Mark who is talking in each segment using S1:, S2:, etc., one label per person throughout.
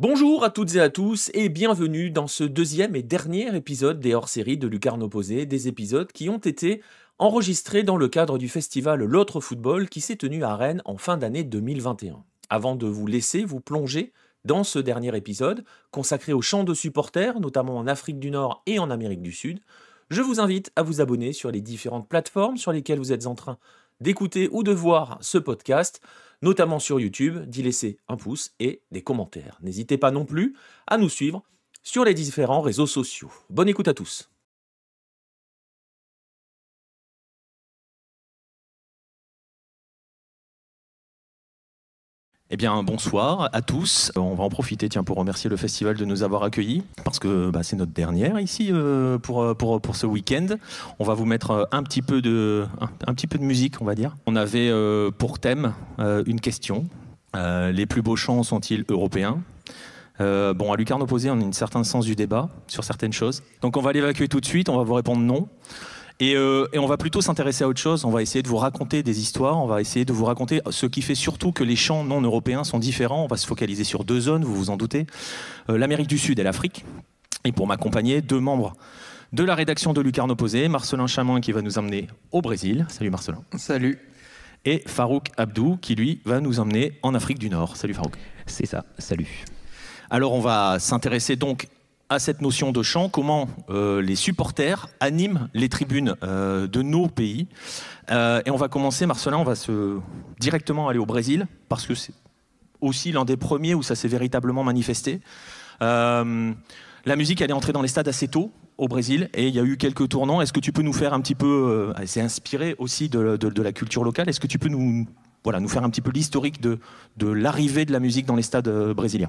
S1: Bonjour à toutes et à tous et bienvenue dans ce deuxième et dernier épisode des hors-séries de Lucarne Opposée, des épisodes qui ont été enregistrés dans le cadre du festival L'Autre Football qui s'est tenu à Rennes en fin d'année 2021. Avant de vous laisser vous plonger dans ce dernier épisode, consacré aux chants de supporters, notamment en Afrique du Nord et en Amérique du Sud, je vous invite à vous abonner sur les différentes plateformes sur lesquelles vous êtes en train d'écouter ou de voir ce podcast, notamment sur YouTube, d'y laisser un pouce et des commentaires. N'hésitez pas non plus à nous suivre sur les différents réseaux sociaux. Bonne écoute à tous.
S2: Eh bien, bonsoir à tous. On va en profiter pour remercier le festival de nous avoir accueillis, parce que c'est notre dernière ici pour ce week-end. On va vous mettre un petit peu de musique, on va dire. On avait pour thème une question. Les plus beaux chants sont-ils européens ? À Lucarne Opposée, on a un certain sens du débat sur certaines choses. Donc on va l'évacuer tout de suite, on va vous répondre non. Et on va plutôt s'intéresser à autre chose. On va essayer de vous raconter des histoires. On va essayer de vous raconter ce qui fait surtout que les chants non européens sont différents. On va se focaliser sur deux zones, vous vous en doutez. L'Amérique du Sud et l'Afrique. Et pour m'accompagner, deux membres de la rédaction de Lucarne Opposée. Marcelin Chamin qui va nous emmener au Brésil. Salut Marcelin.
S3: Salut.
S2: Et Farouk Abdou qui lui va nous emmener en Afrique du Nord. Salut Farouk.
S4: C'est ça, salut.
S2: Alors on va s'intéresser donc à cette notion de chant, comment les supporters animent les tribunes de nos pays. Et on va commencer, Marcelin, on va directement aller au Brésil, parce que c'est aussi l'un des premiers où ça s'est véritablement manifesté. La musique, elle est entrée dans les stades assez tôt au Brésil, et il y a eu quelques tournants. Est-ce que tu peux nous faire un petit peu, c'est inspiré aussi de la culture locale, est-ce que tu peux nous faire un petit peu l'historique de l'arrivée de la musique dans les stades brésiliens ?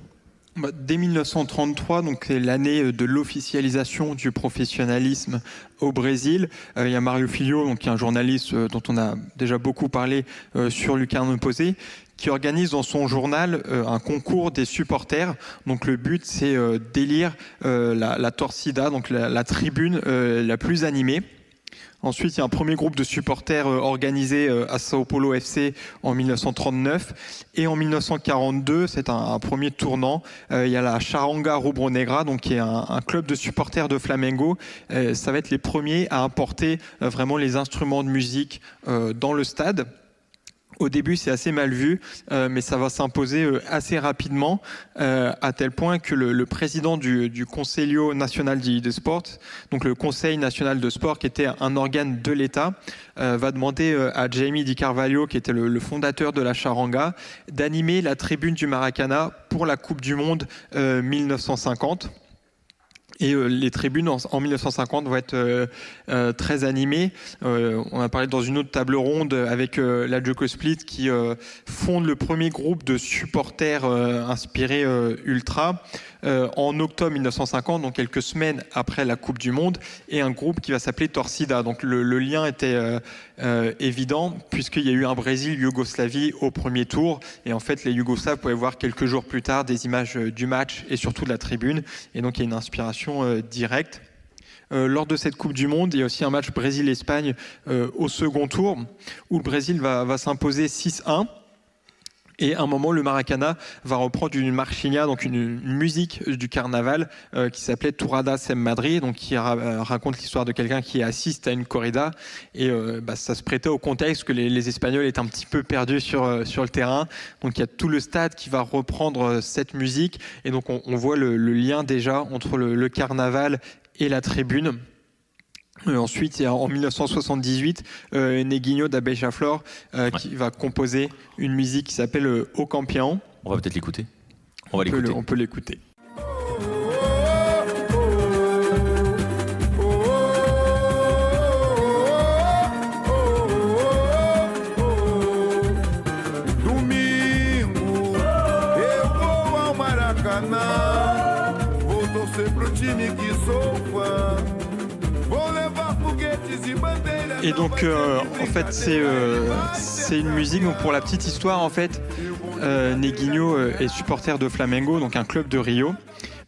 S3: Dès 1933, donc c'est l'année de l'officialisation du professionnalisme au Brésil. Il y a Mario Filho, donc, qui est un journaliste dont on a déjà beaucoup parlé sur Lucarne Opposée, qui organise dans son journal un concours des supporters. Donc le but, c'est d'élire la torcida, donc la tribune la plus animée. Ensuite, il y a un premier groupe de supporters organisé à Sao Paulo FC en 1939. Et en 1942, c'est un premier tournant. Il y a la Charanga Rubro-Negra, donc qui est un club de supporters de Flamengo. Ça va être les premiers à importer vraiment les instruments de musique dans le stade. Au début, c'est assez mal vu, mais ça va s'imposer assez rapidement, à tel point que le président du Conselho Nacional de Sport, donc le Conseil national de sport, qui était un organe de l'État, va demander à Jaime Di Carvalho, qui était le fondateur de la Charanga, d'animer la tribune du Maracanã pour la Coupe du Monde 1950. Et les tribunes en 1950 vont être très animées. On a parlé dans une autre table ronde avec la Joko Split qui fonde le premier groupe de supporters inspirés ultra en octobre 1950, donc quelques semaines après la Coupe du Monde, et un groupe qui va s'appeler Torcida. Donc le lien était évident puisqu'il y a eu un Brésil-Yougoslavie au premier tour, et en fait les Yougoslaves pouvaient voir quelques jours plus tard des images du match et surtout de la tribune, et donc il y a une inspiration directe. Lors de cette Coupe du Monde, il y a aussi un match Brésil-Espagne au second tour où le Brésil va s'imposer 6-1. Et à un moment, le Maracanã va reprendre une marchinha, donc une musique du carnaval qui s'appelait Tourada Sem Madrid, donc qui raconte l'histoire de quelqu'un qui assiste à une corrida. Et ça se prêtait au contexte que les Espagnols étaient un petit peu perdus sur le terrain. Donc il y a tout le stade qui va reprendre cette musique. Et donc on voit le lien déjà entre le carnaval et la tribune. Ensuite, il y a en 1978 Neguinho da Beija-Flor qui va composer une musique qui s'appelle O Campeão.
S2: On va peut-être l'écouter.
S3: On peut l'écouter.
S5: Domingo, eu vou ao Maracanã, vou torcer pro time que sou fã.
S3: Et donc, en fait, c'est une musique. Donc, pour la petite histoire, en fait, Neguinho est supporter de Flamengo, donc un club de Rio.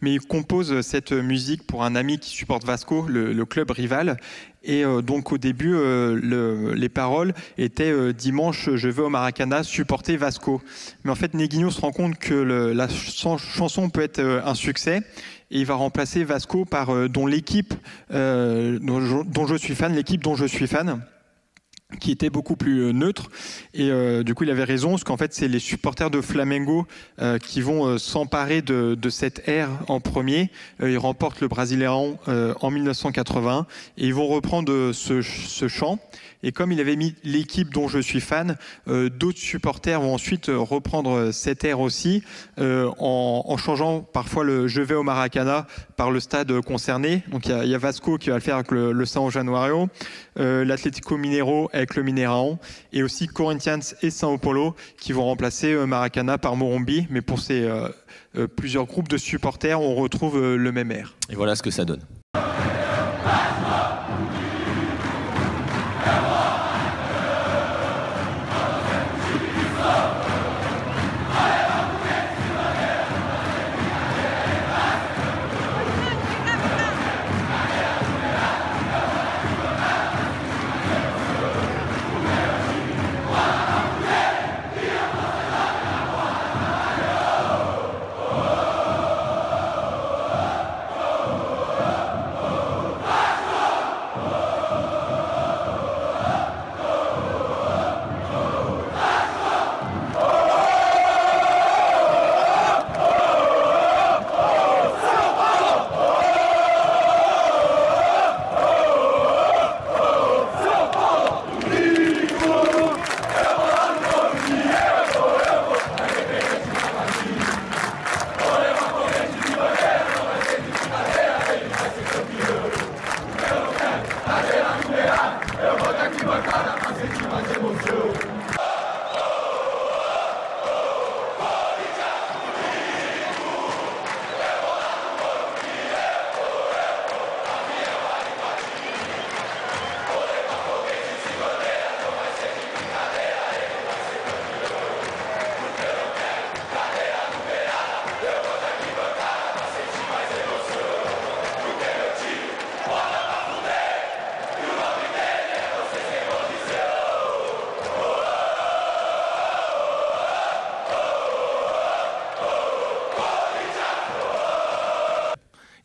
S3: mais il compose cette musique pour un ami qui supporte Vasco, le club rival. Et donc au début, les paroles étaient dimanche, je vais au Maracana supporter Vasco. Mais en fait, Neguinho se rend compte que la chanson peut être un succès. Et il va remplacer Vasco par dont l'équipe dont je suis fan, l'équipe dont je suis fan, qui était beaucoup plus neutre. Et du coup, il avait raison, parce qu'en fait, c'est les supporters de Flamengo qui vont s'emparer de cette ère en premier. Ils remportent le Brasileirão en 1980 et ils vont reprendre ce chant. Et comme il avait mis l'équipe dont je suis fan, d'autres supporters vont ensuite reprendre cette ère aussi, en changeant parfois le « je vais au Maracana » par le stade concerné. Donc il y a Vasco qui va le faire avec le São Januário, l'Atlético Mineiro avec le Mineirão, et aussi Corinthians et São Paulo qui vont remplacer Maracana par Morumbi. Mais pour ces plusieurs groupes de supporters, on retrouve le même air.
S2: Et voilà ce que ça donne.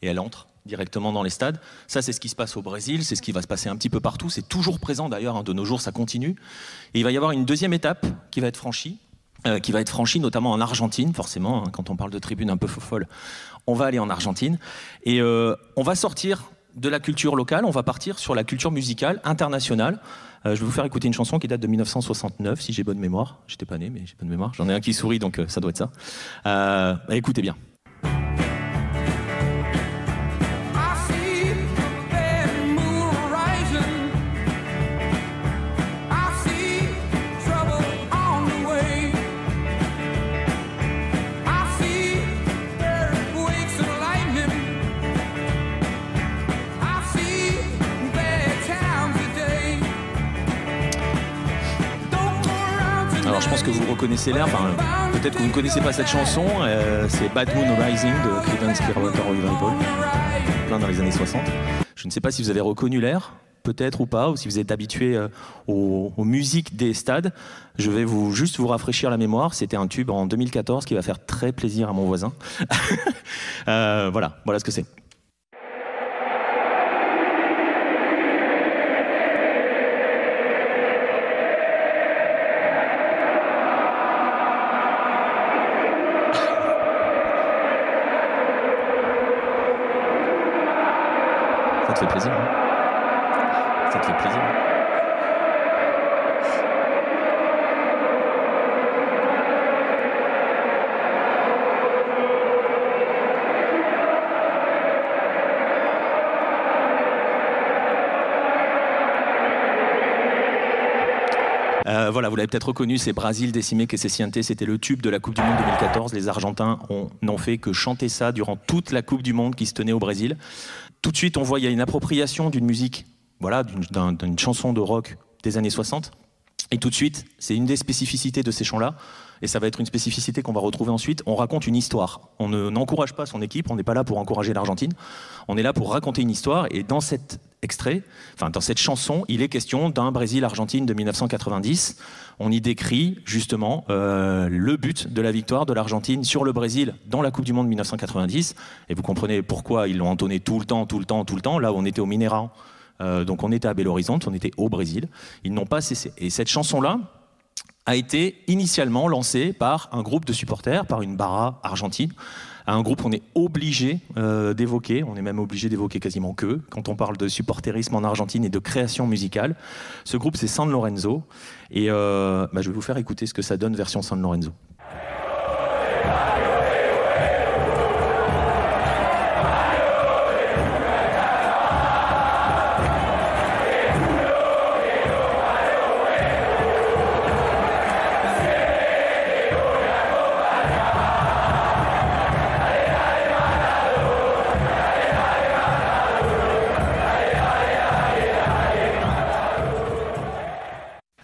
S2: Et elle entre directement dans les stades. Ça, c'est ce qui se passe au Brésil, c'est ce qui va se passer un petit peu partout. C'est toujours présent d'ailleurs, de nos jours, ça continue. Et il va y avoir une deuxième étape qui va être franchie notamment en Argentine, forcément, hein, quand on parle de tribune un peu folle, on va aller en Argentine. Et on va sortir de la culture locale, on va partir sur la culture musicale internationale. Je vais vous faire écouter une chanson qui date de 1969, si j'ai bonne mémoire. J'étais pas né, mais j'ai bonne mémoire. J'en ai un qui sourit, donc ça doit être ça. Écoutez bien. Alors je pense que vous reconnaissez l'air, enfin, peut-être que vous ne connaissez pas cette chanson, c'est Bad Moon Rising de Creedence Clearwater Revival, plein dans les années 60. Je ne sais pas si vous avez reconnu l'air, peut-être ou pas, ou si vous êtes habitué aux musiques des stades. Je vais juste vous rafraîchir la mémoire, c'était un tube en 2014 qui va faire très plaisir à mon voisin. Voilà ce que c'est. Ça te fait plaisir, hein? Ça te fait plaisir. Voilà, vous l'avez peut-être reconnu, c'est Brasil décimé que se siente, c'était le tube de la Coupe du Monde 2014. Les Argentins n'ont fait que chanter ça durant toute la Coupe du Monde qui se tenait au Brésil. Tout de suite, on voit il y a une appropriation d'une musique, voilà, d'une chanson de rock des années 60. Et tout de suite, c'est une des spécificités de ces chants-là, et ça va être une spécificité qu'on va retrouver ensuite. On raconte une histoire. On n'encourage pas son équipe, on n'est pas là pour encourager l'Argentine. On est là pour raconter une histoire, et dans cet extrait, enfin dans cette chanson, il est question d'un Brésil-Argentine de 1990. On y décrit justement le but de la victoire de l'Argentine sur le Brésil dans la Coupe du Monde 1990. Et vous comprenez pourquoi ils l'ont entonné tout le temps. Là où on était au Mineirão, donc on était à Belo Horizonte, on était au Brésil. Ils n'ont pas cessé. Et cette chanson-là a été initialement lancée par un groupe de supporters, par une barra argentine, un groupe qu'on est obligé d'évoquer, on est même obligé d'évoquer quasiment qu'eux, quand on parle de supporterisme en Argentine et de création musicale. Ce groupe, c'est San Lorenzo, et je vais vous faire écouter ce que ça donne version San Lorenzo.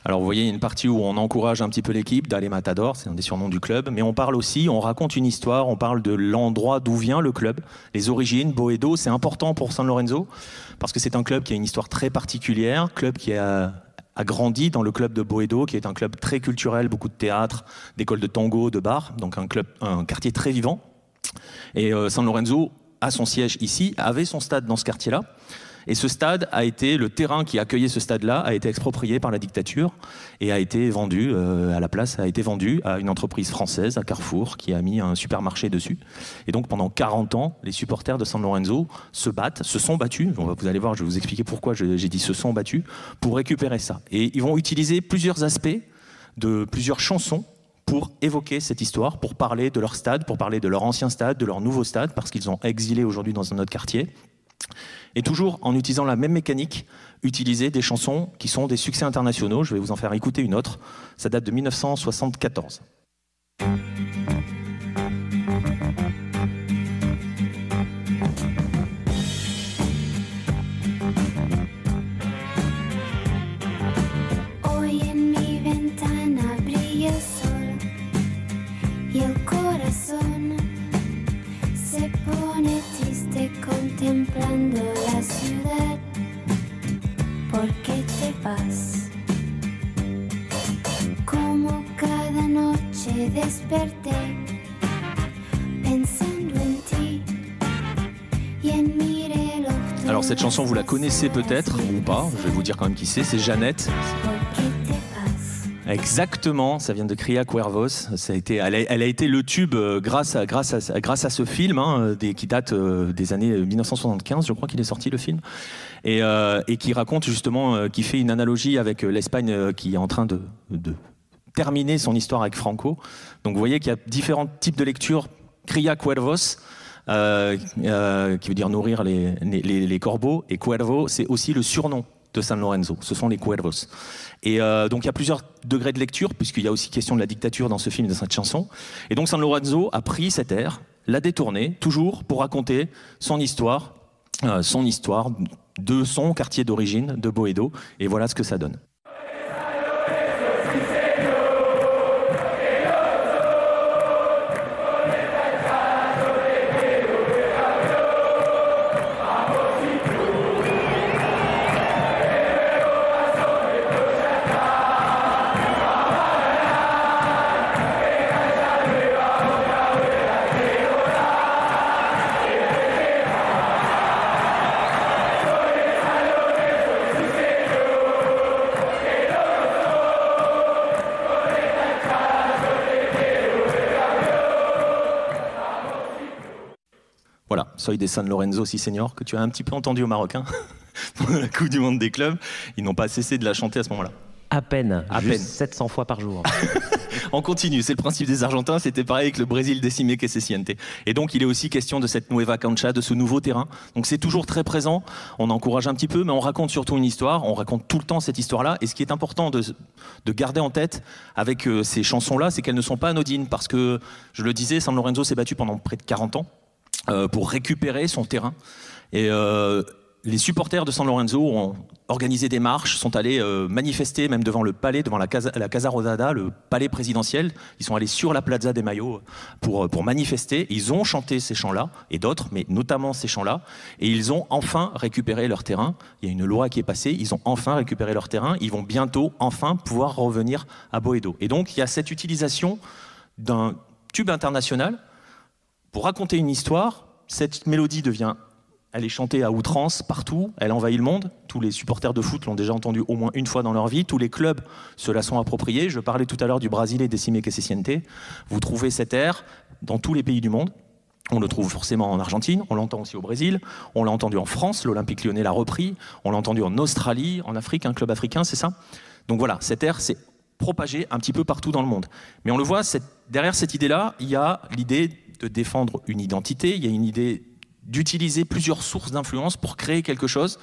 S2: Alors vous voyez, il y a une partie où on encourage un petit peu l'équipe, Dale Matador, c'est un des surnoms du club, mais on parle aussi, on raconte une histoire, on parle de l'endroit d'où vient le club, les origines, Boedo, c'est important pour San Lorenzo, parce que c'est un club qui a une histoire très particulière, club qui a grandi dans le club de Boedo, qui est un club très culturel, beaucoup de théâtre, d'écoles de tango, de bar, donc un quartier très vivant. Et San Lorenzo a son siège ici, avait son stade dans ce quartier-là. Et ce stade a été, le terrain qui accueillait ce stade-là a été exproprié par la dictature et a été vendu, à la place, a été vendu à une entreprise française, à Carrefour, qui a mis un supermarché dessus. Et donc pendant 40 ans, les supporters de San Lorenzo se sont battus, vous allez voir, je vais vous expliquer pourquoi j'ai dit se sont battus, pour récupérer ça. Et ils vont utiliser plusieurs aspects de plusieurs chansons pour évoquer cette histoire, pour parler de leur stade, pour parler de leur ancien stade, de leur nouveau stade, parce qu'ils ont exilé aujourd'hui dans un autre quartier. Et toujours en utilisant la même mécanique, utiliser des chansons qui sont des succès internationaux. Je vais vous en faire écouter une autre. Ça date de 1974.
S4: Hoy en mi ventana brilla el sol y el corazón se pone triste contemplando la ciudad. ¿Por qué te vas? Como cada noche desperté pensando en ti y en mi reloj.
S2: Alors cette chanson, vous la connaissez peut-être ou pas, je vais vous dire quand même qui c'est Jeannette. Exactement, ça vient de Cria Cuervos. Elle a été le tube grâce à ce film qui date des années 1975, je crois qu'il est sorti le film, et qui raconte justement, qui fait une analogie avec l'Espagne qui est en train de terminer son histoire avec Franco. Donc vous voyez qu'il y a différents types de lectures. Cria Cuervos, qui veut dire nourrir les corbeaux, et Cuervo, c'est aussi le surnom de San Lorenzo, ce sont les Cuervos. Et donc il y a plusieurs degrés de lecture, puisqu'il y a aussi question de la dictature dans ce film, dans cette chanson. Et donc San Lorenzo a pris cet air, l'a détourné, toujours pour raconter son histoire de son quartier d'origine, de Boedo, et voilà ce que ça donne. Voilà, Soy de San Lorenzo, si senior, que tu as un petit peu entendu au Maroc, pendant la Coupe du Monde des clubs. Ils n'ont pas cessé de la chanter à ce moment-là.
S6: À peine, 700 fois par jour.
S2: On continue, c'est le principe des Argentins, c'était pareil avec le Brésil décimé que se siente. Et donc il est aussi question de cette nueva cancha, de ce nouveau terrain. Donc c'est toujours très présent, on encourage un petit peu, mais on raconte surtout une histoire, on raconte tout le temps cette histoire-là. Et ce qui est important de garder en tête avec ces chansons-là, c'est qu'elles ne sont pas anodines, parce que, je le disais, San Lorenzo s'est battu pendant près de 40 ans pour récupérer son terrain. Et les supporters de San Lorenzo ont organisé des marches, sont allés manifester même devant le palais, devant la Casa Rosada, le palais présidentiel. Ils sont allés sur la Plaza de Mayo pour manifester. Ils ont chanté ces chants-là, et d'autres, mais notamment ces chants-là. Et ils ont enfin récupéré leur terrain. Il y a une loi qui est passée, ils ont enfin récupéré leur terrain. Ils vont bientôt, enfin, pouvoir revenir à Boedo. Et donc, il y a cette utilisation d'un tube international pour raconter une histoire. Cette mélodie elle est chantée à outrance partout, elle envahit le monde. Tous les supporters de foot l'ont déjà entendue au moins une fois dans leur vie. Tous les clubs se la sont appropriés. Je parlais tout à l'heure du Brasileiro Decime que se siente. Vous trouvez cet air dans tous les pays du monde. On le trouve forcément en Argentine, on l'entend aussi au Brésil, on l'a entendu en France, l'Olympique Lyonnais l'a repris, on l'a entendu en Australie, en Afrique, un club africain, c'est ça? Donc voilà, cet air s'est propagé un petit peu partout dans le monde. Mais on le voit, derrière cette idée-là, il y a l'idée de défendre une identité, il y a une idée d'utiliser plusieurs sources d'influence pour créer quelque chose.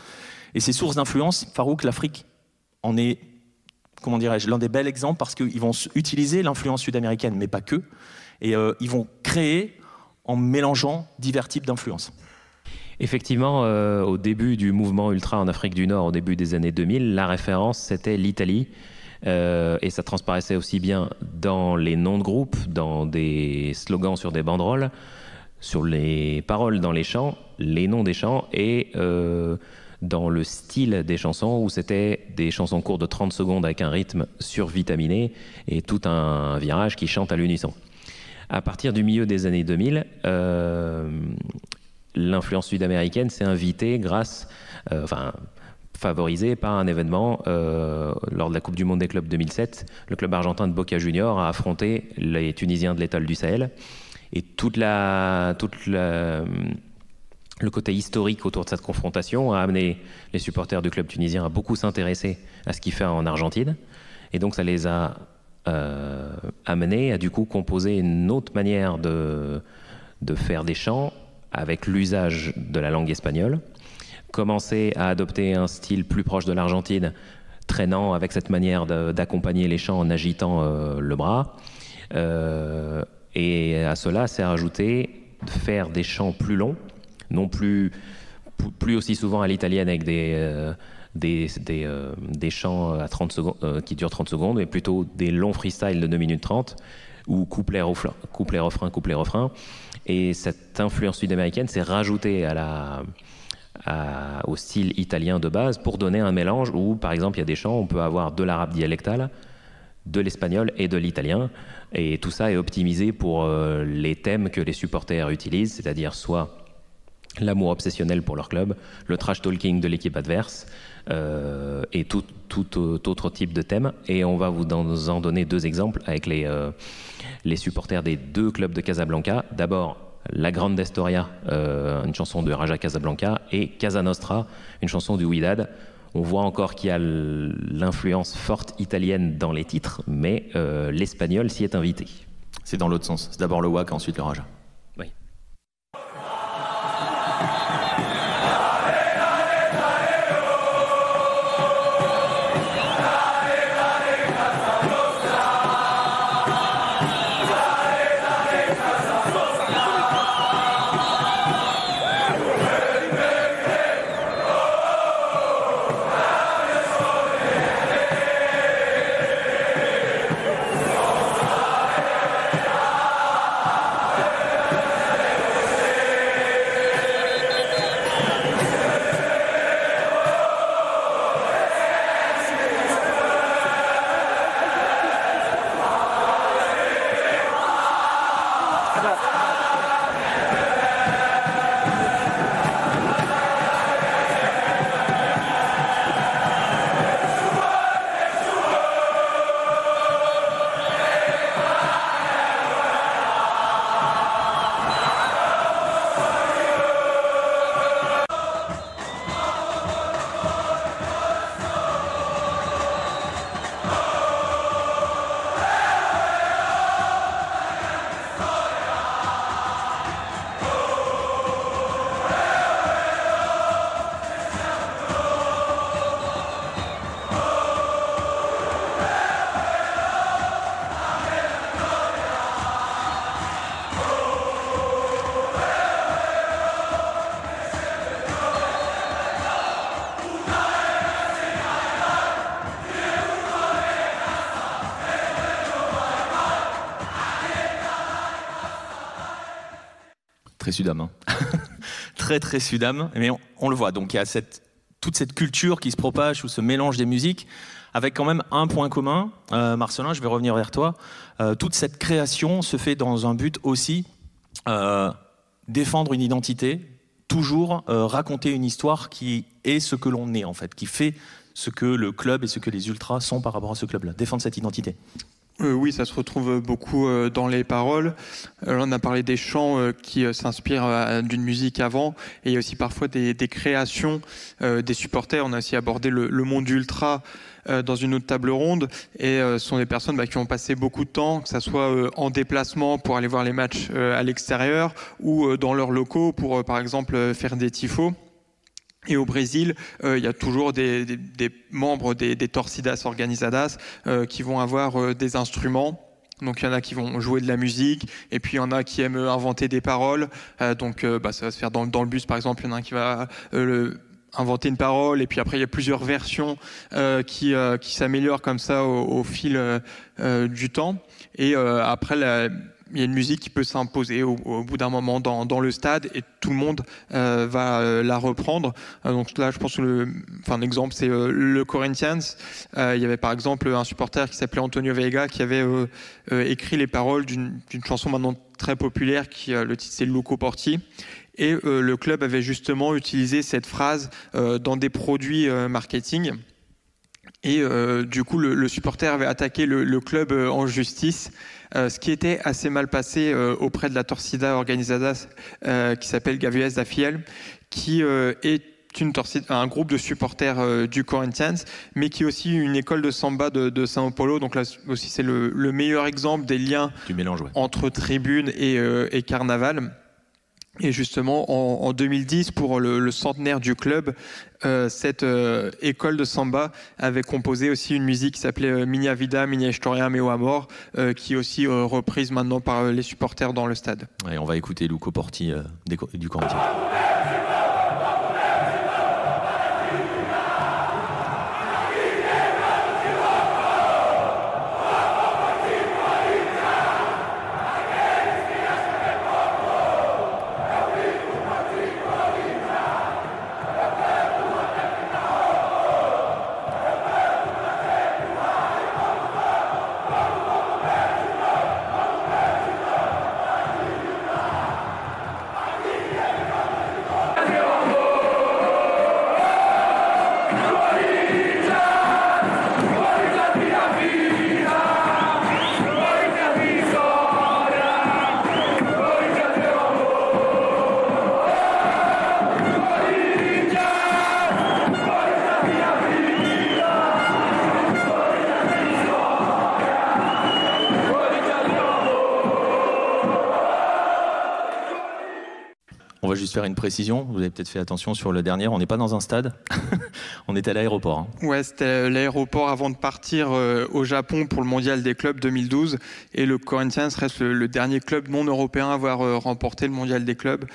S2: Et ces sources d'influence, Farouk, l'Afrique en est, comment dirais-je, l'un des bels exemples parce qu'ils vont utiliser l'influence sud-américaine, mais pas que. Et ils vont créer en mélangeant divers types d'influences.
S6: Effectivement, au début du mouvement ultra en Afrique du Nord, au début des années 2000, la référence, c'était l'Italie. Et ça transparaissait aussi bien dans les noms de groupes, dans des slogans sur des banderoles, sur les paroles dans les chants, les noms des chants et dans le style des chansons où c'était des chansons courtes de 30 secondes avec un rythme survitaminé et tout un virage qui chante à l'unisson. À partir du milieu des années 2000, l'influence sud-américaine s'est invitée favorisée par un événement lors de la Coupe du Monde des clubs 2007. Le club argentin de Boca Juniors a affronté les Tunisiens de l'étoile du Sahel. Et le côté historique autour de cette confrontation a amené les supporters du club tunisien à beaucoup s'intéresser à ce qu'il fait en Argentine. Et donc ça les a amenés à du coup composer une autre manière de faire des chants avec l'usage de la langue espagnole. Commencer à adopter un style plus proche de l'Argentine, traînant avec cette manière d'accompagner les chants en agitant le bras. Et à cela s'est rajouté de faire des chants plus longs, non plus aussi souvent à l'italienne avec des chants à 30 secondes, qui durent 30 secondes, mais plutôt des longs freestyles de 2 minutes 30, ou couplet, refrain, couplet, refrain. Et cette influence sud-américaine s'est rajoutée au style italien de base pour donner un mélange où, par exemple, il y a des chants, on peut avoir de l'arabe dialectal, de l'espagnol et de l'italien. Et tout ça est optimisé pour les thèmes que les supporters utilisent, c'est-à-dire soit l'amour obsessionnel pour leur club, le trash talking de l'équipe adverse et tout autre type de thème. Et on va vous en donner 2 exemples avec les supporters des 2 clubs de Casablanca. D'abord, La Grande Historia, une chanson de Raja Casablanca, et Casa Nostra, une chanson du Wydad. On voit encore qu'il y a l'influence forte italienne dans les titres, mais l'espagnol s'y est invité.
S2: C'est dans l'autre sens. C'est d'abord le Waka, ensuite le Raja.
S6: Oui.
S2: très sudam. Hein. Très, très sudam. Mais on le voit. Donc, il y a toute cette culture qui se propage, ou ce mélange des musiques, avec quand même un point commun. Marcelin, je vais revenir vers toi. Toute cette création se fait dans un but aussi défendre une identité, toujours raconter une histoire qui est ce que l'on est, en fait, qui fait ce que le club et ce que les ultras sont par rapport à ce club-là. Défendre cette identité.
S3: Oui, ça se retrouve beaucoup dans les paroles. Là, on a parlé des chants qui s'inspirent d'une musique avant, et il y a aussi parfois des créations des supporters. On a aussi abordé le monde ultra dans une autre table ronde, et ce sont des personnes qui ont passé beaucoup de temps, que ce soit en déplacement pour aller voir les matchs à l'extérieur, ou dans leurs locaux pour, par exemple, faire des tifos. Et au Brésil, il y a toujours des membres des Torcidas Organizadas qui vont avoir des instruments. Donc il y en a qui vont jouer de la musique, et puis il y en a qui aiment inventer des paroles. Donc ça va se faire dans le bus, par exemple. Il y en a un qui va inventer une parole, et puis après il y a plusieurs versions qui s'améliorent comme ça au fil du temps. Et après il y a une musique qui peut s'imposer au bout d'un moment dans le stade, et tout le monde va la reprendre. Donc là, je pense un exemple, c'est le Corinthians. Il y avait par exemple un supporter qui s'appelait Antonio Veiga qui avait écrit les paroles d'une chanson maintenant très populaire le titre c'est Luco Porti. Et le club avait justement utilisé cette phrase dans des produits marketing. Et du coup, le supporter avait attaqué le club en justice, ce qui était assez mal passé auprès de la Torcida Organizadas qui s'appelle Gaviões da Fiel, qui est un groupe de supporters du Corinthians, mais qui est aussi une école de samba de São Paulo. Donc là aussi, c'est le meilleur exemple des liens
S2: du mélange,
S3: entre tribune et carnaval. Et justement, en 2010, pour le centenaire du club, cette école de samba avait composé aussi une musique qui s'appelait Minha Vida, Minha História, Meu Amor, qui est aussi reprise maintenant par les supporters dans le stade.
S2: Et on va écouter Luco Porti du Corinthians. On va juste faire une précision, vous avez peut-être fait attention sur le dernier, on n'est pas dans un stade, on est à l'aéroport. Hein.
S3: Ouais, c'était l'aéroport avant de partir au Japon pour le mondial des clubs 2012, et le Corinthians reste le dernier club non européen à avoir remporté le mondial des clubs.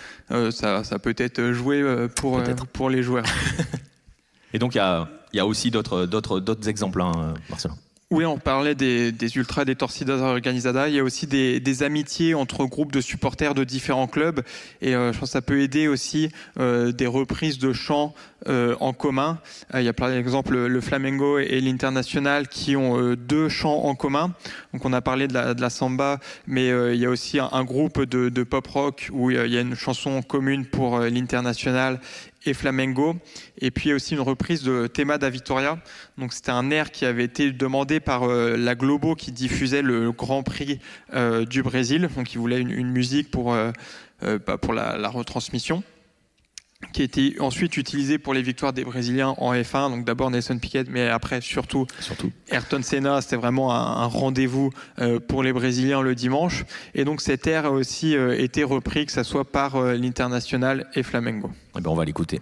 S3: Ça peut être joué pour les joueurs.
S2: Et donc il y a aussi d'autres exemples, hein, Marcelin.
S3: Oui, on parlait des ultras, des Torcidas Organizadas. Il y a aussi des amitiés entre groupes de supporters de différents clubs. Et je pense que ça peut aider aussi des reprises de chants en commun. Il y a par exemple le Flamengo et l'International qui ont deux chants en commun. Donc on a parlé de la samba, mais il y a aussi un groupe de pop rock où il y a une chanson commune pour l'International et Flamengo. Et puis il y a aussi une reprise de Tema da Vitória. Donc c'était un air qui avait été demandé par la Globo qui diffusait le Grand Prix du Brésil. Donc ils voulaient une musique pour la retransmission, qui a été ensuite utilisée pour les victoires des Brésiliens en F1. Donc d'abord Nelson Piquet, mais après surtout Ayrton Senna. C'était vraiment un rendez-vous pour les Brésiliens le dimanche. Et donc cet air a aussi été repris, que ce soit par l'International et Flamengo.
S2: Eh ben on va l'écouter.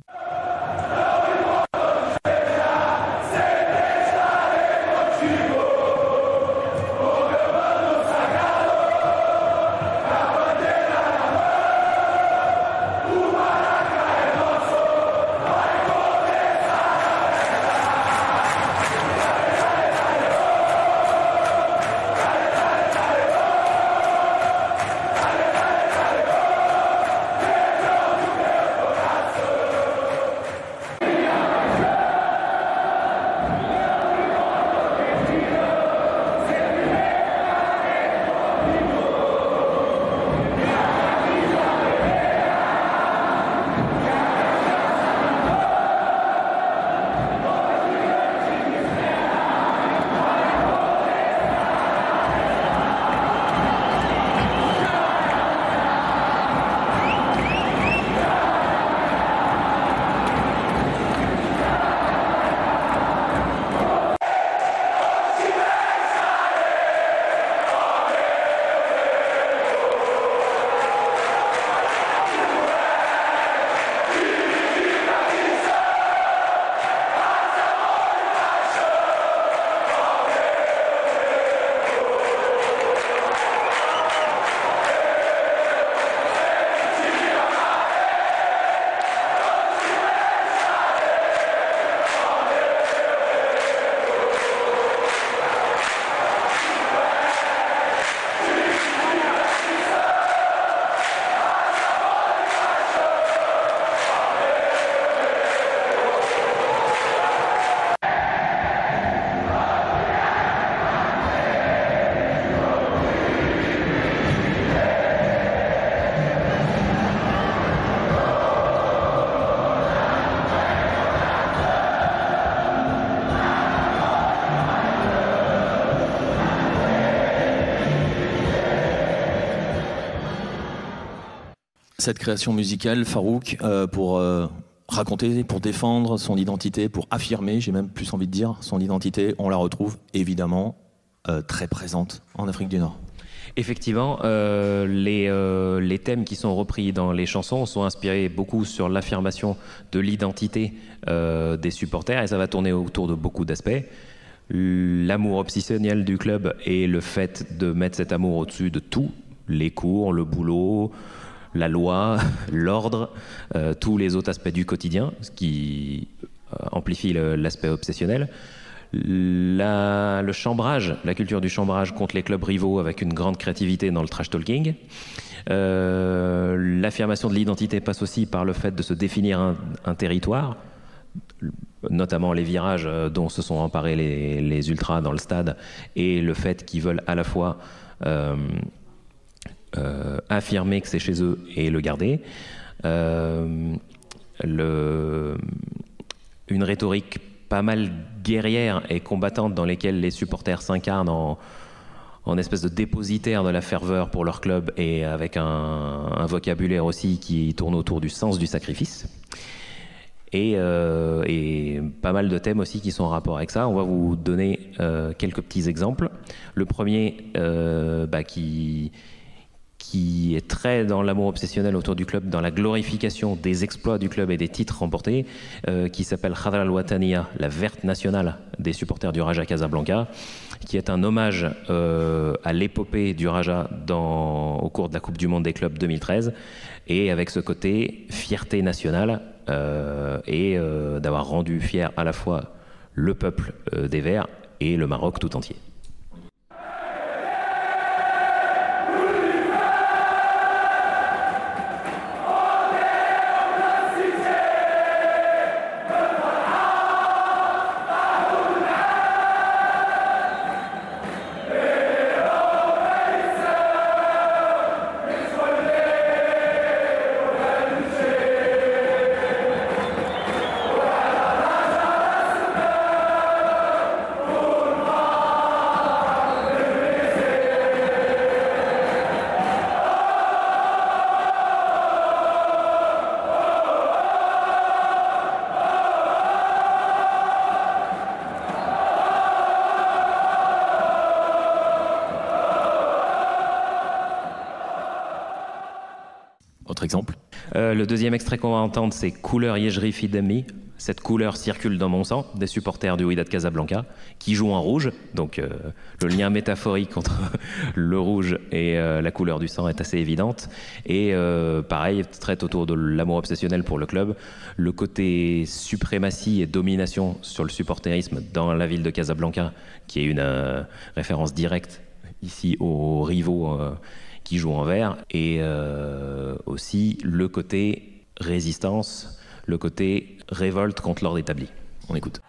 S2: cette création musicale, Farouk, pour raconter, pour défendre son identité, pour affirmer, j'ai même plus envie de dire, son identité, on la retrouve évidemment très présente en Afrique du Nord.
S6: Effectivement, les thèmes qui sont repris dans les chansons sont inspirés beaucoup sur l'affirmation de l'identité des supporters, et ça va tourner autour de beaucoup d'aspects. L'amour obsessionnel du club et le fait de mettre cet amour au-dessus de tout, les cours, le boulot, la loi, l'ordre, tous les autres aspects du quotidien, ce qui amplifie l'aspect obsessionnel. Le chambrage, la culture du chambrage contre les clubs rivaux avec une grande créativité dans le trash talking. L'affirmation de l'identité passe aussi par le fait de se définir un territoire, notamment les virages dont se sont emparés les ultras dans le stade, et le fait qu'ils veulent à la fois affirmer que c'est chez eux et le garder. Une rhétorique pas mal guerrière et combattante dans lesquelles les supporters s'incarnent en espèce de dépositaire de la ferveur pour leur club, et avec un vocabulaire aussi qui tourne autour du sens du sacrifice. Et pas mal de thèmes aussi qui sont en rapport avec ça. On va vous donner quelques petits exemples. Le premier qui est très dans l'amour obsessionnel autour du club, dans la glorification des exploits du club et des titres remportés, qui s'appelle Khadra al-Wataniya, la verte nationale des supporters du Raja Casablanca, qui est un hommage à l'épopée du Raja au cours de la Coupe du Monde des clubs 2013, et avec ce côté fierté nationale, et d'avoir rendu fier à la fois le peuple des Verts et le Maroc tout entier.
S2: Autre exemple.
S6: Le deuxième extrait qu'on va entendre, c'est Couleur Yejri Fidemi. Cette couleur circule dans mon sang, des supporters du Wydad Casablanca, qui jouent en rouge. Donc le lien métaphorique entre le rouge et la couleur du sang est assez évidente. Et pareil, traite autour de l'amour obsessionnel pour le club, le côté suprématie et domination sur le supporterisme dans la ville de Casablanca, qui est une référence directe ici aux rivaux qui jouent en vert, et aussi le côté résistance, le côté révolte contre l'ordre établi.
S2: On écoute.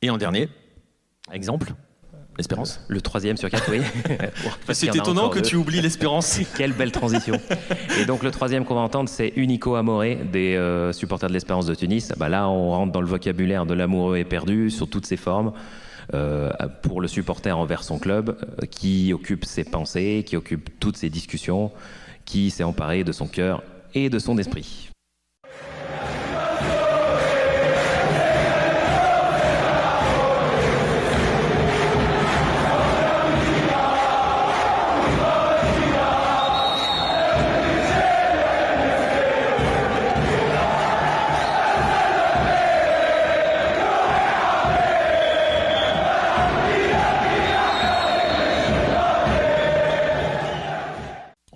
S2: Et en dernier, exemple, l'Espérance.
S6: Le troisième sur 4, oui.
S2: C'est étonnant que tu oublies l'Espérance.
S6: Quelle belle transition. Et donc le troisième qu'on va entendre, c'est Unico Amore, des supporters de l'Espérance de Tunis. Là, on rentre dans le vocabulaire de l'amoureux éperdu, sur toutes ses formes, pour le supporter envers son club, qui occupe ses pensées, qui occupe toutes ses discussions, qui s'est emparé de son cœur et de son esprit.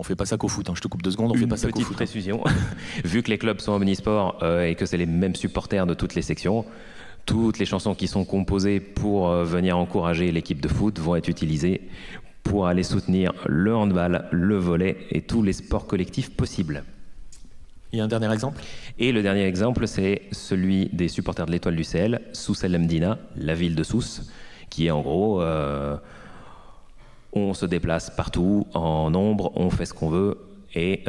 S2: fait pas ça qu'au foot, hein. Je te coupe 2 secondes, on fait pas ça qu'au
S6: Petite
S2: foot.
S6: précision, vu que les clubs sont omnisports et que c'est les mêmes supporters de toutes les sections, toutes les chansons qui sont composées pour venir encourager l'équipe de foot vont être utilisées pour aller soutenir le handball, le volley et tous les sports collectifs possibles.
S2: Il y a un dernier exemple?
S6: Et le dernier exemple, c'est celui des supporters de l'Étoile du Sahel, Souss El Mdina, la ville de Souss, qui est en gros... on se déplace partout, en nombre, on fait ce qu'on veut, et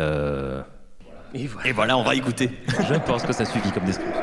S2: voilà, on va écouter.
S6: je pense que ça suffit comme description.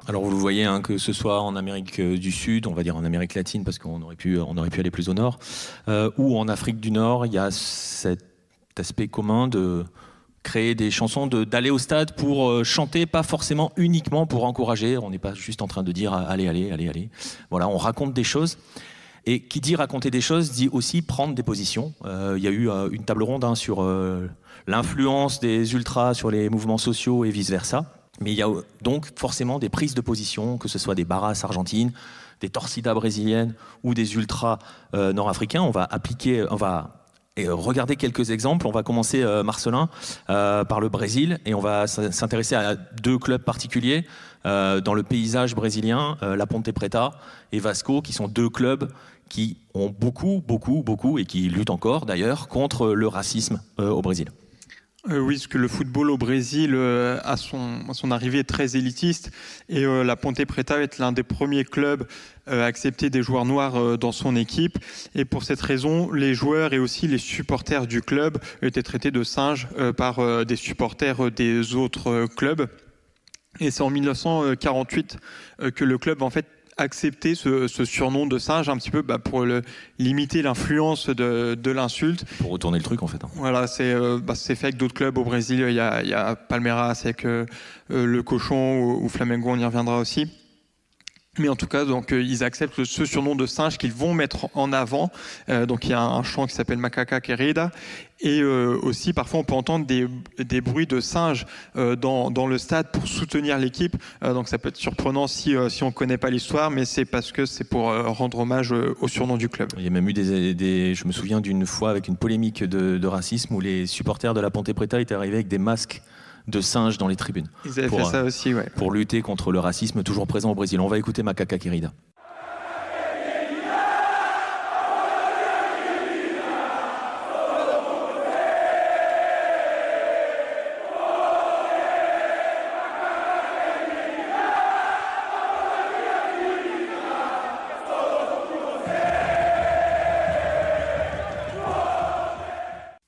S2: Alors vous le voyez, hein, que ce soit en Amérique du Sud, on va dire en Amérique latine parce qu'on aurait pu aller plus au nord, ou en Afrique du Nord, il y a cet aspect commun de créer des chansons, d'aller au stade pour chanter, pas forcément uniquement pour encourager. On n'est pas juste en train de dire allez, allez, allez, allez. Voilà, on raconte des choses. Et qui dit raconter des choses dit aussi prendre des positions. Il y a eu une table ronde sur l'influence des ultras sur les mouvements sociaux et vice-versa. Mais il y a donc forcément des prises de position, que ce soit des barras argentines, des torcidas brésiliennes ou des ultras nord-africains. On va regarder quelques exemples. On va commencer, Marcelin, par le Brésil, et on va s'intéresser à 2 clubs particuliers dans le paysage brésilien, la Ponte Preta et Vasco, qui sont 2 clubs qui ont beaucoup, et qui luttent encore d'ailleurs contre le racisme au Brésil.
S3: Oui, parce que le football au Brésil à son arrivée très élitiste, et la Ponte Preta est l'un des premiers clubs à accepter des joueurs noirs dans son équipe. Et pour cette raison, les joueurs et aussi les supporters du club étaient traités de singes par des supporters des autres clubs. Et c'est en 1948 que le club en fait accepter ce surnom de singe un petit peu pour limiter l'influence de l'insulte.
S2: Pour retourner le truc en fait. Hein.
S3: Voilà, c'est fait avec d'autres clubs au Brésil. Il y a Palmeiras avec le cochon ou Flamengo, on y reviendra aussi. Mais en tout cas, donc, ils acceptent ce surnom de singe qu'ils vont mettre en avant. Donc il y a un chant qui s'appelle Macaca Querida. Et aussi, parfois, on peut entendre des bruits de singes dans le stade pour soutenir l'équipe. Donc ça peut être surprenant si on ne connaît pas l'histoire, mais c'est parce que c'est pour rendre hommage au surnom du club.
S2: Il y a même eu je me souviens d'une fois avec une polémique de racisme où les supporters de la Ponte Preta étaient arrivés avec des masques de singes dans les tribunes.
S3: Ils avaient fait ça aussi, ouais.
S2: Pour lutter contre le racisme toujours présent au Brésil. On va écouter Macaca Querida.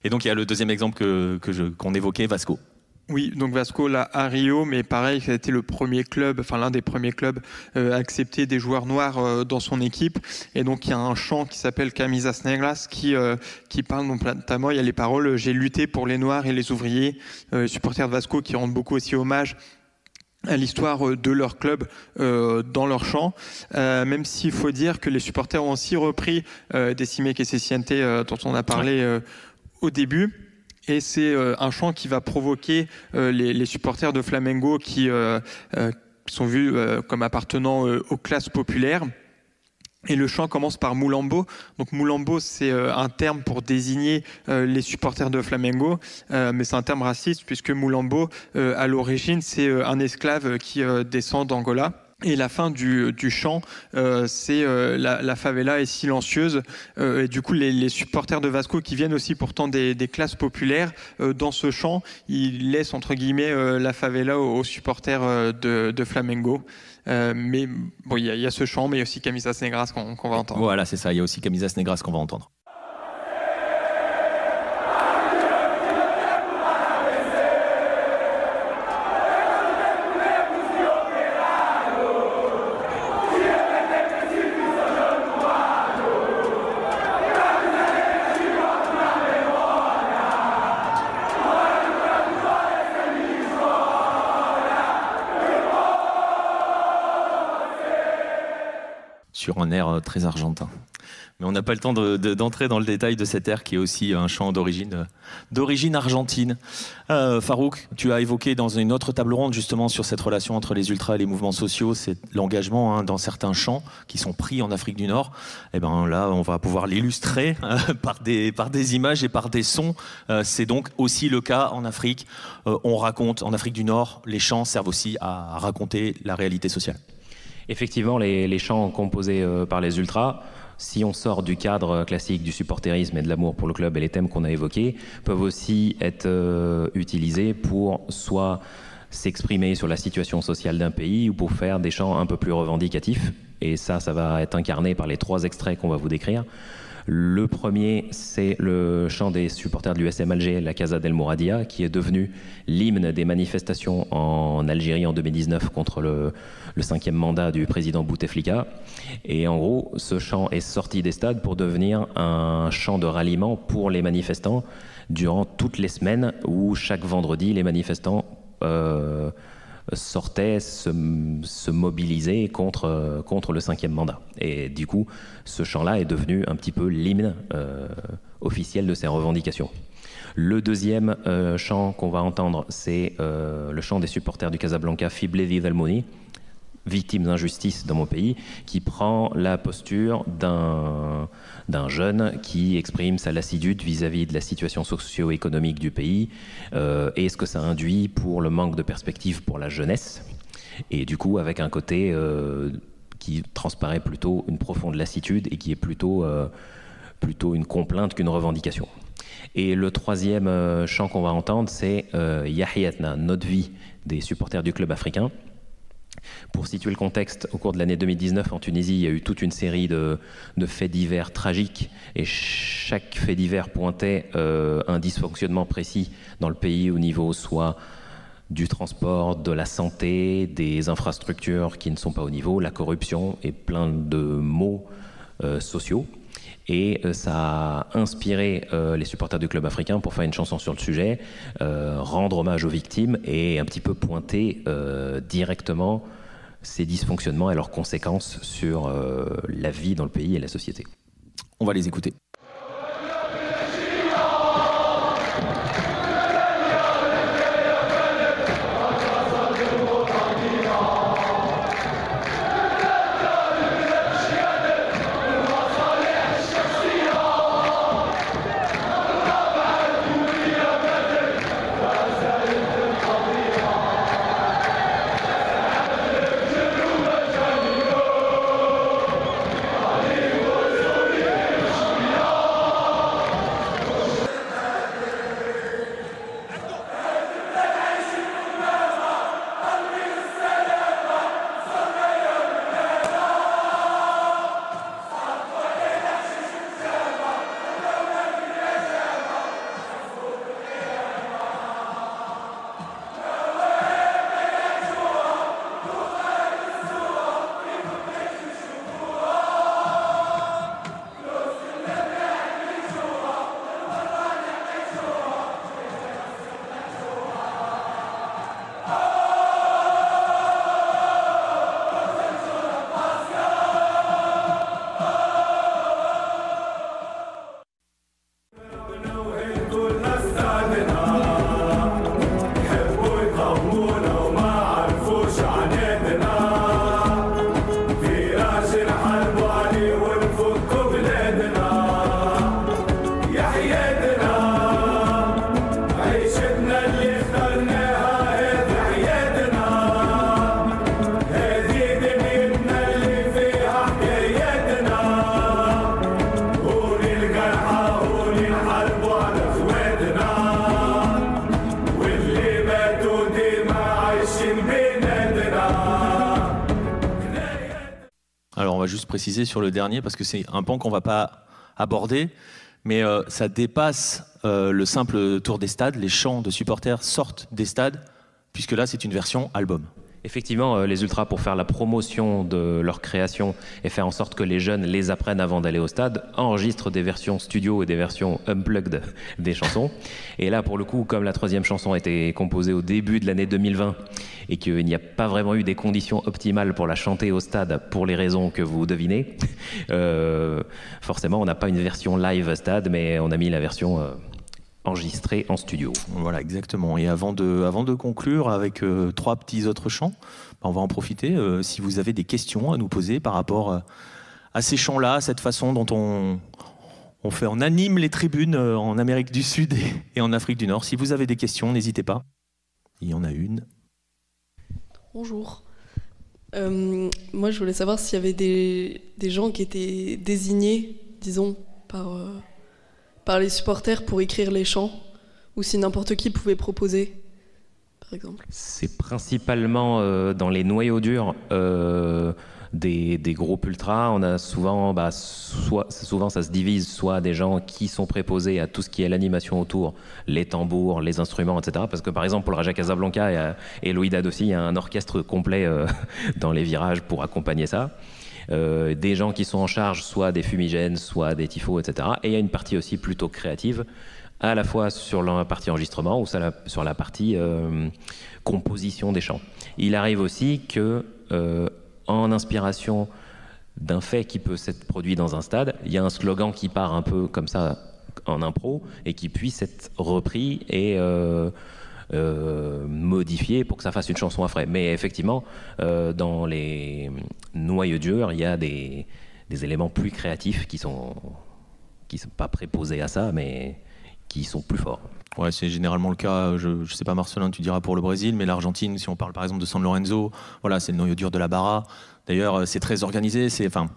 S2: Et donc il y a le deuxième exemple qu'on évoquait, Vasco.
S3: Oui, donc Vasco là à Rio, mais pareil, ça a été le premier club, enfin l'un des premiers clubs à accepter des joueurs noirs dans son équipe. Et donc il y a un chant qui s'appelle Camisas Negras qui parle notamment, il y a les paroles « J'ai lutté pour les noirs et les ouvriers », les supporters de Vasco qui rendent beaucoup aussi hommage à l'histoire de leur club dans leur chant, même s'il faut dire que les supporters ont aussi repris Decime que se siente dont on a parlé au début. Et c'est un chant qui va provoquer les supporters de Flamengo qui sont vus comme appartenant aux classes populaires. Et le chant commence par Mulambo. Donc Mulambo, c'est un terme pour désigner les supporters de Flamengo, mais c'est un terme raciste puisque Mulambo, à l'origine, c'est un esclave qui descend d'Angola. Et la fin du chant, c'est la favela est silencieuse. Et du coup, les supporters de Vasco, qui viennent aussi pourtant des classes populaires, dans ce chant, ils laissent entre guillemets la favela aux supporters de Flamengo. Mais bon, il y a ce chant, mais il y a aussi Camisas Negras qu'on va entendre.
S2: Voilà, c'est ça. Il y a aussi Camisas Negras qu'on va entendre. sur un air très argentin. Mais on n'a pas le temps d'entrer dans le détail de cet air qui est aussi un chant d'origine argentine. Farouk, tu as évoqué dans une autre table ronde justement sur cette relation entre les ultras et les mouvements sociaux, c'est l'engagement dans certains chants qui sont pris en Afrique du Nord. Et ben là, on va pouvoir l'illustrer par des images et par des sons. C'est donc aussi le cas en Afrique. On raconte en Afrique du Nord, les chants servent aussi à raconter la réalité sociale.
S6: Effectivement, les chants composés par les ultras, si on sort du cadre classique du supporterisme et de l'amour pour le club et les thèmes qu'on a évoqués, peuvent aussi être utilisés pour soit s'exprimer sur la situation sociale d'un pays ou pour faire des chants un peu plus revendicatifs. Et ça va être incarné par les 3 extraits qu'on va vous décrire. Le premier, c'est le chant des supporters de l'USM Alger, la Casa del Mouradia, qui est devenu l'hymne des manifestations en Algérie en 2019 contre le 5e mandat du président Bouteflika. Et en gros, ce chant est sorti des stades pour devenir un chant de ralliement pour les manifestants durant toutes les semaines où chaque vendredi, les manifestants sortaient se mobiliser contre le 5e mandat. Et du coup, ce chant-là est devenu un petit peu l'hymne officiel de ces revendications. Le deuxième chant qu'on va entendre, c'est le chant des supporters du Casablanca, Fibledi del Mouni, victimes d'injustice dans mon pays, qui prend la posture d'un jeune qui exprime sa lassitude vis-à-vis de la situation socio-économique du pays et ce que ça induit pour le manque de perspective pour la jeunesse. Et du coup, avec un côté qui transparaît plutôt une profonde lassitude et qui est plutôt une complainte qu'une revendication. Et le troisième chant qu'on va entendre, c'est Yahyatna, notre vie, des supporters du club africain. Pour situer le contexte, au cours de l'année 2019 en Tunisie, il y a eu toute une série de faits divers tragiques et chaque fait divers pointait un dysfonctionnement précis dans le pays au niveau soit du transport, de la santé, des infrastructures qui ne sont pas au niveau, la corruption et plein de maux sociaux. Et ça a inspiré les supporters du club africain pour faire une chanson sur le sujet, rendre hommage aux victimes et un petit peu pointer directement ces dysfonctionnements et leurs conséquences sur la vie dans le pays et la société.
S2: On va les écouter. Alors on va juste préciser sur le dernier parce que c'est un pan qu'on ne va pas aborder, mais ça dépasse le simple tour des stades. Les chants de supporters sortent des stades, puisque là c'est une version album.
S6: Effectivement, les ultras, pour faire la promotion de leur création et faire en sorte que les jeunes les apprennent avant d'aller au stade, enregistrent des versions studio et des versions unplugged des chansons. Et là, pour le coup, comme la 3e chanson a été composée au début de l'année 2020 et qu'il n'y a pas vraiment eu des conditions optimales pour la chanter au stade pour les raisons que vous devinez, forcément, on n'a pas une version live stade, mais on a mis la version enregistrée en studio.
S2: Voilà, exactement. Et avant de conclure avec 3 petits autres chants, on va en profiter. Si vous avez des questions à nous poser par rapport à ces chants-là, à cette façon dont on anime les tribunes en Amérique du Sud et en Afrique du Nord. Si vous avez des questions, n'hésitez pas. Il y en a une.
S7: Bonjour. Moi, je voulais savoir s'il y avait des gens qui étaient désignés, disons, par les supporters pour écrire les chants, ou si n'importe qui pouvait proposer, par exemple.
S6: C'est principalement dans les noyaux durs des groupes ultras. On a souvent, souvent ça se divise, soit des gens qui sont préposés à tout ce qui est l'animation autour, les tambours, les instruments, etc. Parce que par exemple pour le Raja Casablanca et Loïdad aussi, il y a un orchestre complet dans les virages pour accompagner ça. Des gens qui sont en charge, soit des fumigènes, soit des tifos, etc. Et il y a une partie aussi plutôt créative, à la fois sur la partie enregistrement ou sur la partie composition des chants. Il arrive aussi que, en inspiration d'un fait qui peut s'être produit dans un stade, il y a un slogan qui part un peu comme ça en impro et qui puisse être repris et modifié pour que ça fasse une chanson à frais. Mais effectivement, dans les noyaux durs, il y a des éléments plus créatifs qui sont pas préposés à ça, mais qui sont plus forts.
S2: Ouais, c'est généralement le cas. Je sais pas, Marcelin, tu diras pour le Brésil, mais l'Argentine, si on parle par exemple de San Lorenzo, voilà, c'est le noyau dur de la Barra. D'ailleurs, c'est très organisé,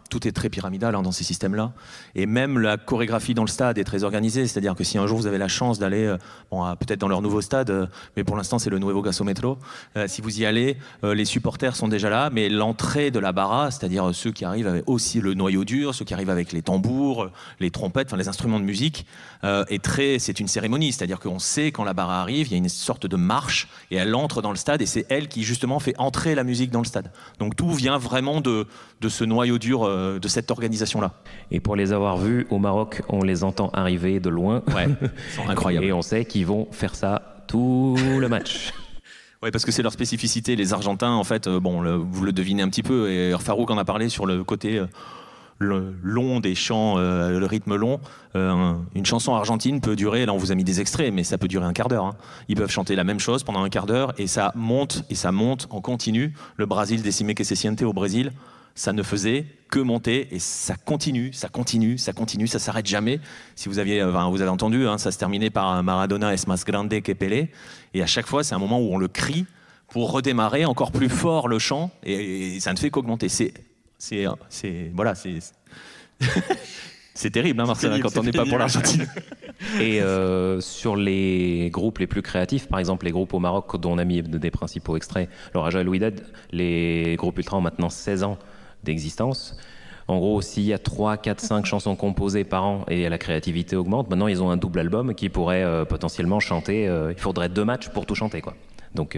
S2: tout est très pyramidal dans ces systèmes-là. Et même la chorégraphie dans le stade est très organisée, c'est-à-dire que si un jour vous avez la chance d'aller, peut-être dans leur nouveau stade, mais pour l'instant c'est le Nuevo Gasómetro, si vous y allez, les supporters sont déjà là, mais l'entrée de la barra, c'est-à-dire ceux qui arrivent avec aussi le noyau dur, ceux qui arrivent avec les tambours, les trompettes, les instruments de musique, c'est une cérémonie, c'est-à-dire qu'on sait quand la barra arrive, il y a une sorte de marche, et elle entre dans le stade, et c'est elle qui justement fait entrer la musique dans le stade. Donc tout vient vraiment de ce noyau dur, de cette organisation-là.
S6: Et pour les avoir vus au Maroc, on les entend arriver de loin.
S2: Ouais, ils sont incroyables.
S6: Et on sait qu'ils vont faire ça tout le match.
S2: Oui, parce que c'est leur spécificité. Les Argentins, en fait, vous le devinez un petit peu, et Farouk en a parlé sur le côté le long des chants, le rythme long. Une chanson argentine peut durer, là on vous a mis des extraits, mais ça peut durer un quart d'heure. Ils peuvent chanter la même chose pendant un quart d'heure, et ça monte en continu. Le Brasil Decime que se siente au Brésil, ça ne faisait que monter, et ça continue, ça s'arrête jamais. Si vous avez entendu, ça se terminait par Maradona es más grande que Pelé, et à chaque fois c'est un moment où on le crie pour redémarrer encore plus fort le chant, et ça ne fait qu'augmenter. C'est terrible, Marcel, quand on n'est pas pour l'Argentine.
S6: Et sur les groupes les plus créatifs, par exemple les groupes au Maroc dont on a mis des principaux extraits, le Raja et Loïdad, les groupes ultras ont maintenant 16 ans d'existence. En gros, s'il y a 3, 4, 5 chansons composées par an et la créativité augmente, maintenant ils ont un double album qui pourrait potentiellement chanter. Il faudrait 2 matchs pour tout chanter, quoi. Donc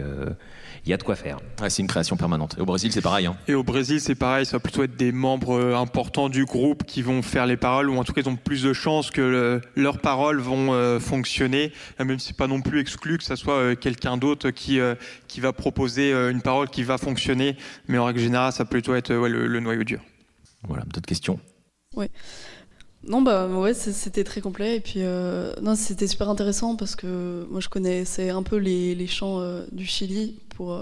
S6: il y a de quoi faire.
S2: Ouais, c'est une création permanente. Et au Brésil, c'est pareil.
S3: Et au Brésil, c'est pareil. Ça va plutôt être des membres importants du groupe qui vont faire les paroles, ou en tout cas, ils ont plus de chances que leurs paroles vont fonctionner, même si c'est pas non plus exclu que ça soit quelqu'un d'autre qui va proposer une parole qui va fonctionner. Mais en règle générale, ça peut plutôt être le noyau dur.
S2: Voilà, d'autres questions?
S7: Ouais. Non, c'était très complet, et puis c'était super intéressant parce que moi je connaissais un peu les chants du Chili pour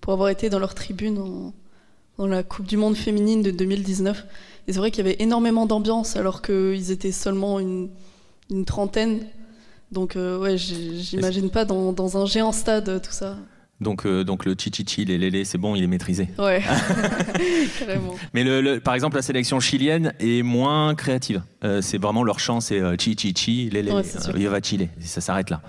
S7: avoir été dans leur tribune dans la Coupe du Monde féminine de 2019, et c'est vrai qu'il y avait énormément d'ambiance alors qu'ils étaient seulement une trentaine, donc j'imagine pas dans un géant stade tout ça.
S2: Donc le chichichi, les lélés, c'est bon, il est maîtrisé.
S7: Ouais, carrément.
S2: Mais par exemple, la sélection chilienne est moins créative. C'est vraiment leur chant, c'est chichichi, lélé, il va chiller. Ça s'arrête là.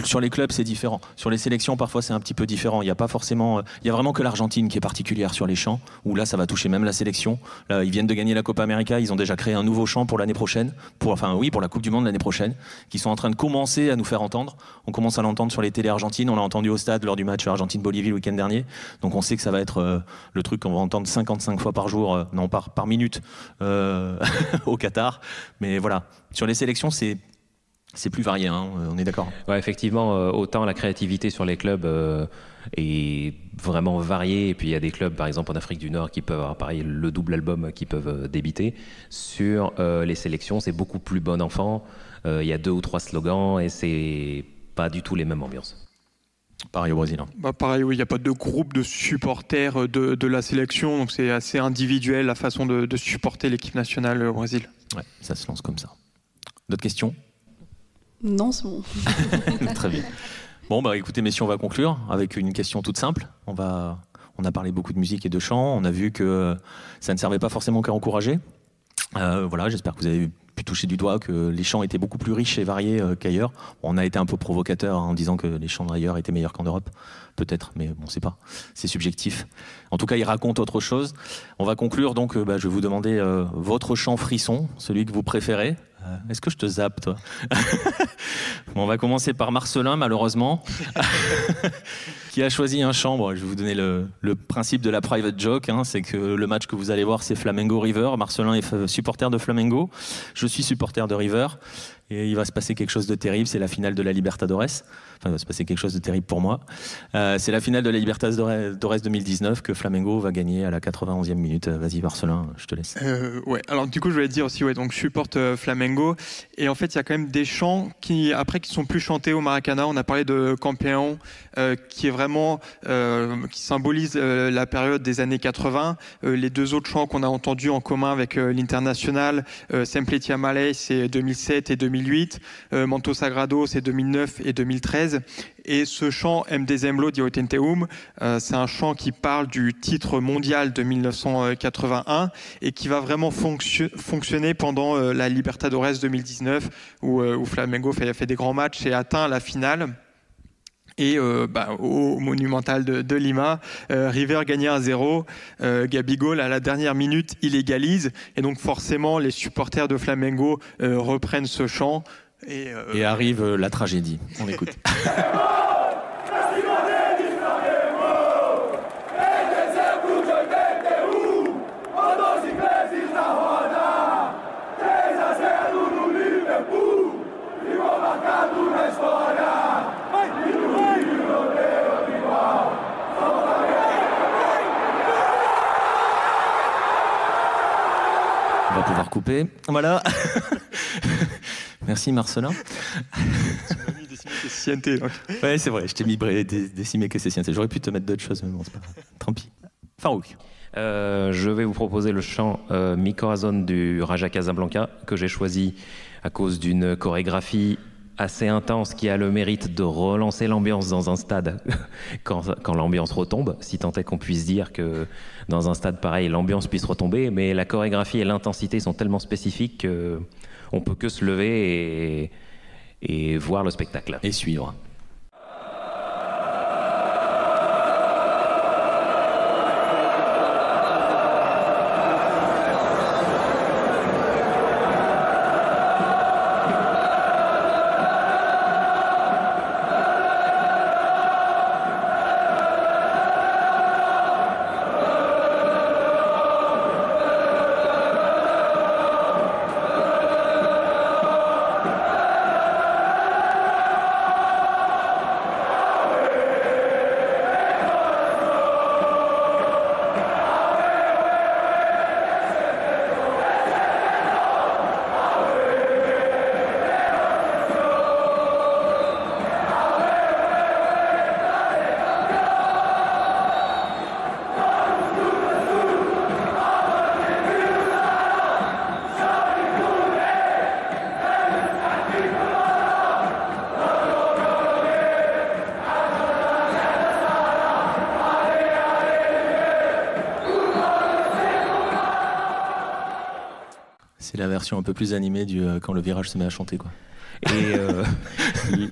S2: Sur les clubs, c'est différent. Sur les sélections, parfois, c'est un petit peu différent. Il y a pas forcément. Il y a vraiment que l'Argentine qui est particulière sur les chants, où là, ça va toucher même la sélection. Là, ils viennent de gagner la Copa América. Ils ont déjà créé un nouveau chant pour l'année prochaine, pour la Coupe du Monde l'année prochaine, qui sont en train de commencer à nous faire entendre. On commence à l'entendre sur les télés argentines. On l'a entendu au stade lors du match Argentine-Bolivie le week-end dernier. Donc on sait que ça va être le truc qu'on va entendre 55 fois par jour, non par minute au Qatar. Mais voilà, sur les sélections, c'est plus varié, hein, on est d'accord.
S6: Ouais, effectivement, autant la créativité sur les clubs est vraiment variée, et puis il y a des clubs, par exemple en Afrique du Nord, qui peuvent avoir pareil le double album qui peuvent débiter. Sur les sélections, c'est beaucoup plus bon enfant. Il y a 2 ou 3 slogans et c'est pas du tout les mêmes ambiances.
S2: Pareil au Brésil. Hein.
S3: Bah pareil, oui, il n'y a pas de groupe de supporters de la sélection, donc c'est assez individuel la façon de supporter l'équipe nationale au Brésil.
S2: Ouais, ça se lance comme ça. D'autres questions ?
S7: Non, c'est bon.
S2: Très bien. Bon, bah écoutez, messieurs, on va conclure avec une question toute simple. On a parlé beaucoup de musique et de chant. On a vu que ça ne servait pas forcément qu'à encourager. Voilà, j'espère que vous avez pu toucher du doigt que les chants étaient beaucoup plus riches et variés qu'ailleurs. Bon, on a été un peu provocateur en disant que les chants d'ailleurs étaient meilleurs qu'en Europe. Peut-être, mais bon, c'est pas. C'est subjectif. En tout cas, ils racontent autre chose. On va conclure, donc je vais vous demander votre chant frisson, celui que vous préférez. Est-ce que je te zappe, toi? Bon, on va commencer par Marcelin, malheureusement, qui a choisi un chant. Bon, je vais vous donner le principe de la private joke. Hein, c'est que le match que vous allez voir, c'est Flamengo-River. Marcelin est supporter de Flamengo. Je suis supporter de River. Et il va se passer quelque chose de terrible. C'est la finale de la Libertadores. Enfin, il va se passer quelque chose de terrible pour moi. C'est la finale de la Libertadores 2019 que Flamengo va gagner à la 91e minute. Vas-y, Marcelin, je te laisse.
S3: Ouais. Alors du coup, je voulais dire aussi, ouais, donc je supporte Flamengo. Et en fait, il y a quand même des chants qui sont plus chantés au Maracanã. On a parlé de Campeão, qui est vraiment qui symbolise la période des années 80. Les 2 autres chants qu'on a entendus en commun avec l'International, Sempre Te Amarei, c'est 2007 et 2008. Manto Sagrado, c'est 2009 et 2013. Et ce chant Em Dezembro de 81, c'est un chant qui parle du titre mondial de 1981 et qui va vraiment fonctionner pendant la Libertadores 2019 où Flamengo fait des grands matchs et atteint la finale. Et au Monumental de Lima, River gagnait 1-0. Gabigol, à la dernière minute, il égalise. Et donc forcément, les supporters de Flamengo reprennent ce chant.
S2: Et arrive la tragédie. On écoute. On va pouvoir couper. Voilà. Merci Marcelin. Ouais, c'est vrai, je t'ai mis décimé que c'est scienté. J'aurais pu te mettre d'autres choses, mais bon, c'est pas grave. Tant pis. Farouk.
S6: Je vais vous proposer le chant Mi Corazón du Raja Casablanca, que j'ai choisi à cause d'une chorégraphie assez intense qui a le mérite de relancer l'ambiance dans un stade quand l'ambiance retombe, si tant est qu'on puisse dire que dans un stade pareil, l'ambiance puisse retomber, mais la chorégraphie et l'intensité sont tellement spécifiques qu'on peut que se lever et voir le spectacle.
S2: Et suivre. C'est la version un peu plus animée du quand le virage se met à chanter, quoi.
S6: Et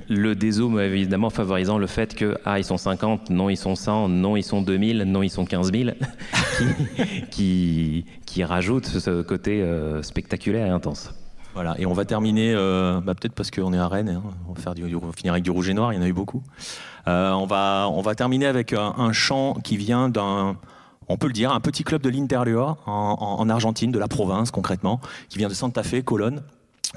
S6: le dézoom évidemment favorisant le fait que ils sont 50, non ils sont 100, non ils sont 2000, non ils sont 15 000, qui rajoute ce côté spectaculaire et intense.
S2: Voilà, et on va terminer, peut-être parce qu'on est à Rennes, hein, on va finir avec du rouge et noir, il y en a eu beaucoup. On va terminer avec un chant qui vient d'un, on peut le dire, un petit club de l'Interior en Argentine, de la province concrètement, qui vient de Santa Fe, Colón.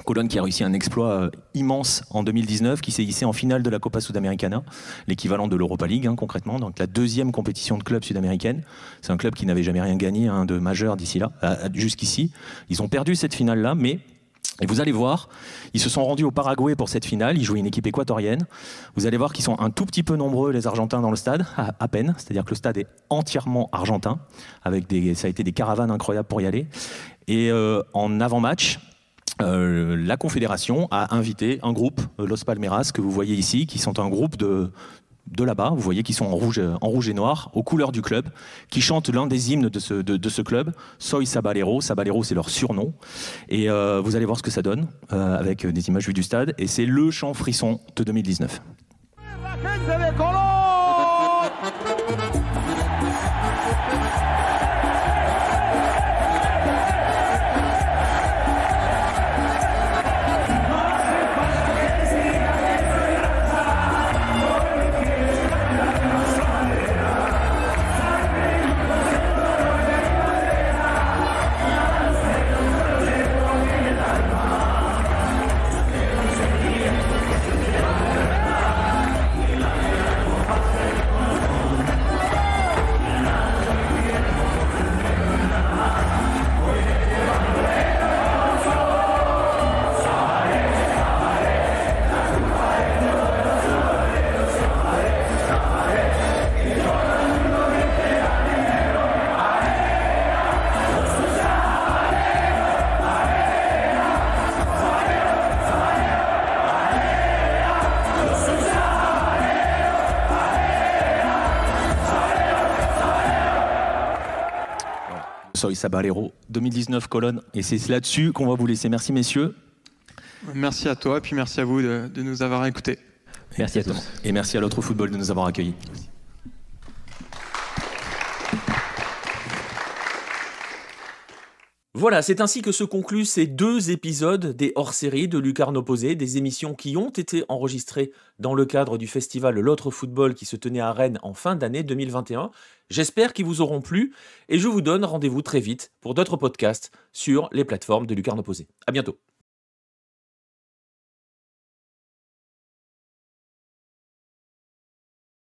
S2: Colón qui a réussi un exploit immense en 2019, qui s'est hissé en finale de la Copa Sudamericana, l'équivalent de l'Europa League concrètement, donc la deuxième compétition de club sud-américaine. C'est un club qui n'avait jamais rien gagné de majeur d'ici là, jusqu'ici. Ils ont perdu cette finale-là, mais et vous allez voir, ils se sont rendus au Paraguay pour cette finale, ils jouaient une équipe équatorienne. Vous allez voir qu'ils sont un tout petit peu nombreux les Argentins dans le stade, à peine, c'est-à-dire que le stade est entièrement argentin, ça a été des caravanes incroyables pour y aller. Et en avant-match, la Confédération a invité un groupe, Los Palmeras, que vous voyez ici, qui sont un groupe de là-bas, vous voyez qu'ils sont en rouge et noir, aux couleurs du club, qui chantent l'un des hymnes de ce club, Soy Sabalero. Sabalero, c'est leur surnom. Et vous allez voir ce que ça donne, avec des images vues du stade. Et c'est le chant frisson de 2019. Soy Sabalero 2019 Colón, et c'est là-dessus qu'on va vous laisser. Merci messieurs.
S3: Merci à toi, et puis merci à vous de nous avoir écoutés.
S6: Merci à tous.
S2: Et merci à l'autre football de nous avoir accueillis.
S1: Voilà, c'est ainsi que se concluent ces 2 épisodes des hors-séries de Lucarne Opposée, des émissions qui ont été enregistrées dans le cadre du festival L'Autre Football qui se tenait à Rennes en fin d'année 2021. J'espère qu'ils vous auront plu et je vous donne rendez-vous très vite pour d'autres podcasts sur les plateformes de Lucarne Opposée. À bientôt.